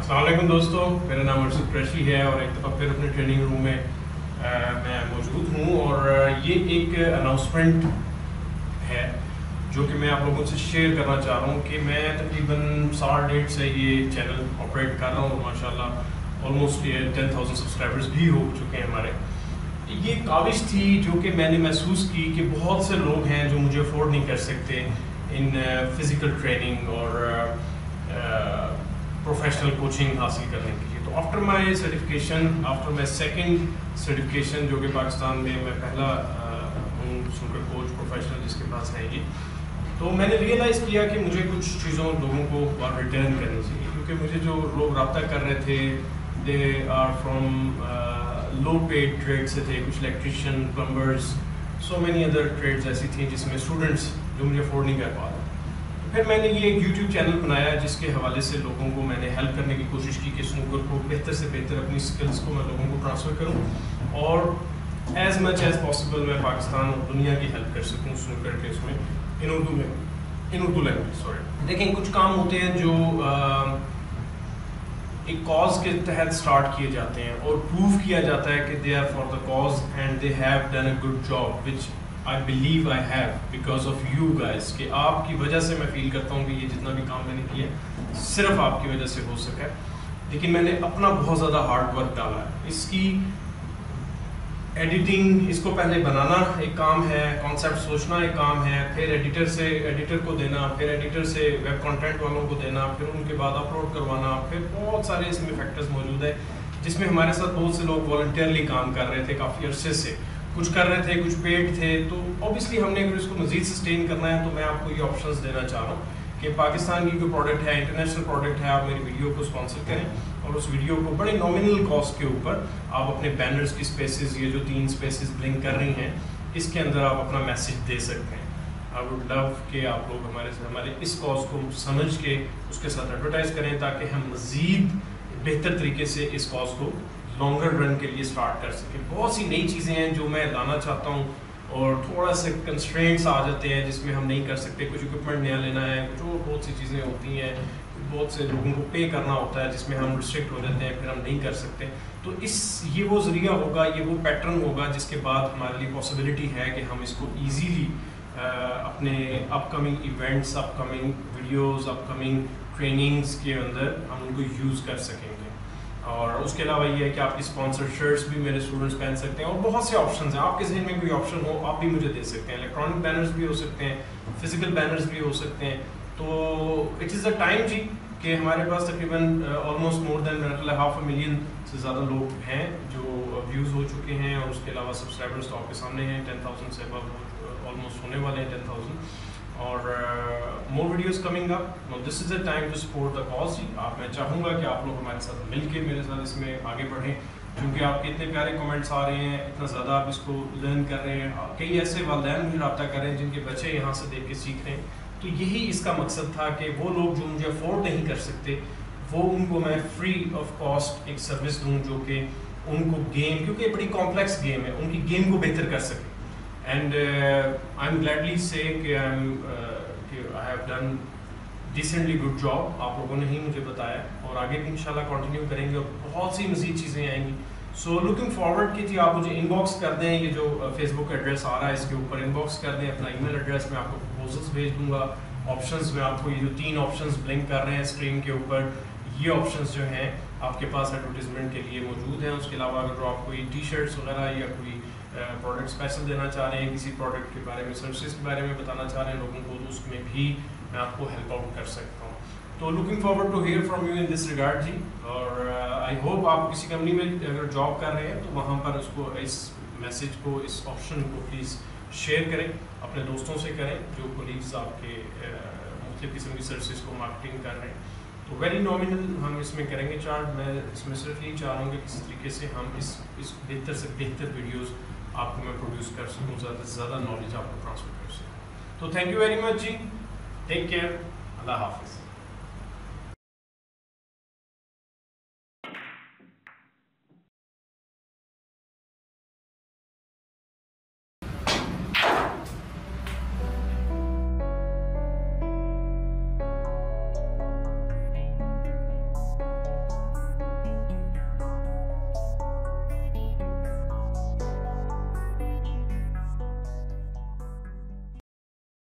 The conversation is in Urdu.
السلام علیکم دوستو، میرا نام ارشد قریشی ہے اور ایک دفعہ پھر اپنے ٹریننگ روم میں میں موجود ہوں اور یہ ایک اناؤنسمنٹ ہے جو کہ میں آپ لوگوں سے شیئر کرنا چاہ رہا ہوں کہ میں تقریباً 1.5 سے یہ چینل آپریٹ کر رہا ہوں اور ماشاءاللہ آلموسٹ 10,000 سبسکرائبرز بھی ہو چکے ہیں ہمارے. یہ کاوش تھی جو کہ میں نے محسوس کی کہ بہت سے لوگ ہیں جو مجھے افورڈ نہیں کر سکتے ان فزیکل ٹریننگ اور پروفیشنل کوچنگ حاصل کرنے کے لیے. تو after my certification, after my second certification جو کہ پاکستان میں پہلا ہوں سنوکر کوچ پروفیشنل جس کے پاس ہے یہ، تو میں نے ریئلائز کیا کہ مجھے کچھ چیزوں لوگوں کو ریٹرن کرنی چاہیے کیونکہ مجھے جو لوگ رابطہ کر رہے تھے they are from low paid trade سے تھے، کچھ electrician, plumbers, so many other trades ایسی تھیں جس میں اسٹوڈنٹس جو مجھے افورڈ نہیں کر پا رہے. پھر میں نے یہ ایک یوٹیوب چینل بنایا جس کے حوالے سے لوگوں کو میں نے ہیلپ کرنے کی کوشش کی کہ سنوکر کو بہتر سے بہتر اپنی سکلز کو میں لوگوں کو ٹرانسفر کروں اور ایز مچ ایز پاسبل میں پاکستان اور دنیا کی ہیلپ کر سکوں سنوکر کے اس میں ان اردو لینگویج. سوری، دیکھیں کچھ کام ہوتے ہیں جو ایک کاز کے تحت اسٹارٹ کیے جاتے ہیں اور پروو کیا جاتا ہے کہ they are for the cause and they have done a good job which I believe I have because of you guys کہ آپ کی وجہ سے میں فیل کرتا ہوں کہ یہ جتنا بھی کام میں نے کیا صرف آپ کی وجہ سے ہو سکا ہے. لیکن میں نے اپنا بہت زیادہ ہارڈ ورک ڈالا ہے. اس کی ایڈیٹنگ، اس کو پہلے بنانا ایک کام ہے، کانسیپٹ سوچنا ایک کام ہے، پھر ایڈیٹر کو دینا، پھر ایڈیٹر سے ویب کانٹینٹ والوں کو دینا، پھر ان کے بعد اپلوڈ کروانا، پھر بہت سارے اس میں فیکٹرز موجود ہیں جس میں ہمارے ساتھ بہت سے لوگ والنٹیئرلی کام کر رہے تھے کافی عرصے سے، کچھ کر رہے تھے، کچھ پیڈ تھے. تو اوبیسلی ہم نے اگر اس کو مزید سسٹین کرنا ہے تو میں آپ کو یہ آپشنز دینا چاہ رہا ہوں کہ پاکستان کی کوئی پروڈکٹ ہے، انٹرنیشنل پروڈکٹ ہے، آپ میری ویڈیو کو اسپانسر کریں اور اس ویڈیو کو بڑے نامنل کاسٹ کے اوپر آپ اپنے بینرز کی اسپیسز، یہ جو 3 اسپیسز بلنک کر رہی ہیں اس کے اندر آپ اپنا میسیج دے سکتے ہیں. آئی ووڈ لو کہ آپ لوگ ہمارے اس کاز کو سمجھ کے اس کے ساتھ ایڈورٹائز کریں تاکہ ہم مزید بہتر طریقے سے اس کاز کو لانگر رن کے لیے اسٹارٹ کر سکیں. بہت سی نئی چیزیں ہیں جو میں لانا چاہتا ہوں اور تھوڑا سے کنسٹرینٹس آ جاتے ہیں جس میں ہم نہیں کر سکتے. کچھ اکوپمنٹ نیا لینا ہے، کچھ اور بہت سی چیزیں ہوتی ہیں، بہت سے لوگوں کو پے کرنا ہوتا ہے جس میں ہم ریسٹرکٹ ہو جاتے ہیں، پھر ہم نہیں کر سکتے. تو یہ وہ ذریعہ ہوگا، یہ وہ پیٹرن ہوگا جس کے بعد ہمارے لیے پاسبلٹی ہے کہ ہم اس کو ایزیلی اپنے اپ کمنگ ایونٹس، اپ کمنگ ویڈیوز، اپ کمنگ ٹریننگس کے اندر ہم ان کو یوز کر سکیں گے. اور اس کے علاوہ یہ ہے کہ آپ کی اسپانسر شرٹس بھی میرے اسٹوڈنٹس پہن سکتے ہیں اور بہت سے آپشنز ہیں. آپ کے ذہن میں کوئی آپشن ہو آپ بھی مجھے دے سکتے ہیں. الیکٹرانک بینرز بھی ہو سکتے ہیں، فزیکل بینرز بھی ہو سکتے ہیں. تو اٹ از اے ٹائم جی کہ ہمارے پاس تقریباً آلموسٹ مور دین 500,000 سے زیادہ لوگ ہیں جو ویوز ہو چکے ہیں اور اس کے علاوہ سبسکرائبرز تو آپ کے سامنے ہیں 10,000 سے ابو آلموسٹ ہونے والے ہیں 10,000 اور more videos coming up. This is a time to support the cause. میں چاہوں گا کہ آپ لوگ ہمارے ساتھ مل کے میرے ساتھ اس میں آگے بڑھیں کیونکہ آپ کے اتنے پیارے کمنٹس آ رہے ہیں، اتنا زیادہ آپ اس کو لرن کر رہے ہیں. کئی ایسے والدین مجھے رابطہ کر رہے ہیں جن کے بچے یہاں سے دیکھ کے سیکھ رہے ہیں. تو یہی اس کا مقصد تھا کہ وہ لوگ جو مجھے افورڈ نہیں کر سکتے وہ ان کو میں فری آف کاسٹ ایک سروس دوں جو کہ ان کو گیم، کیونکہ یہ بڑی کمپلیکس گیم ہے، ان کی گیم کو بہتر کر سکے. اینڈ آئی ایم گلیڈلی سے کہ I have done decently good job. آپ لوگوں نے ہی مجھے بتایا اور آگے بھی انشاءاللہ کنٹینیو کریں گے اور بہت سی مزید چیزیں آئیں گی. سو لوکنگ فارورڈ کہ جی آپ مجھے ان باکس کر دیں، یہ جو فیس بک ایڈریس آ رہا ہے اس کے اوپر ان باکس کر دیں اپنا ای میل ایڈریس. میں آپ کو پروپوزلس بھیج دوں گا. آپشنز میں آپ کو یہ جو 3 آپشنز بلنک کر رہے ہیں اسکرین کے اوپر، یہ آپشنز جو ہیں آپ کے پاس ایڈورٹیزمنٹ کے لیے موجود ہیں. اس کے علاوہ اگر آپ کوئی ٹی شرٹس وغیرہ یا کوئی پروڈکٹ اسپیشل دینا چاہ رہے ہیں، کسی پروڈکٹ کے بارے میں، سروسز کے بارے میں بتانا چاہ رہے ہیں لوگوں کو، تو اس میں بھی میں آپ کو ہیلپ آؤٹ کر سکتا ہوں. تو looking forward to hear from you in this regard جی. اور آئی ہوپ آپ کسی کمپنی میں اگر جاب کر رہے ہیں تو وہاں پر اس کو، اس میسیج کو، اس آپشن کو پلیز شیئر کریں، اپنے دوستوں سے کریں جو کولیگز آپ کے مختلف قسم کی سروسز کو مارکیٹنگ کر رہے ہیں. تو ویری نامنل ہم اس میں کریں گے چارج. میں اس میں صرف یہی چاہ رہا ہوں کہ کسی طریقے سے ہم اس بہتر سے بہتر ویڈیوز آپ کو میں پروڈیوس کر سکوں، زیادہ سے زیادہ نالج آپ کو ٹرانسفر کر سکوں. تو تھینک یو ویری مچ جی. Take care. اللہ حافظ.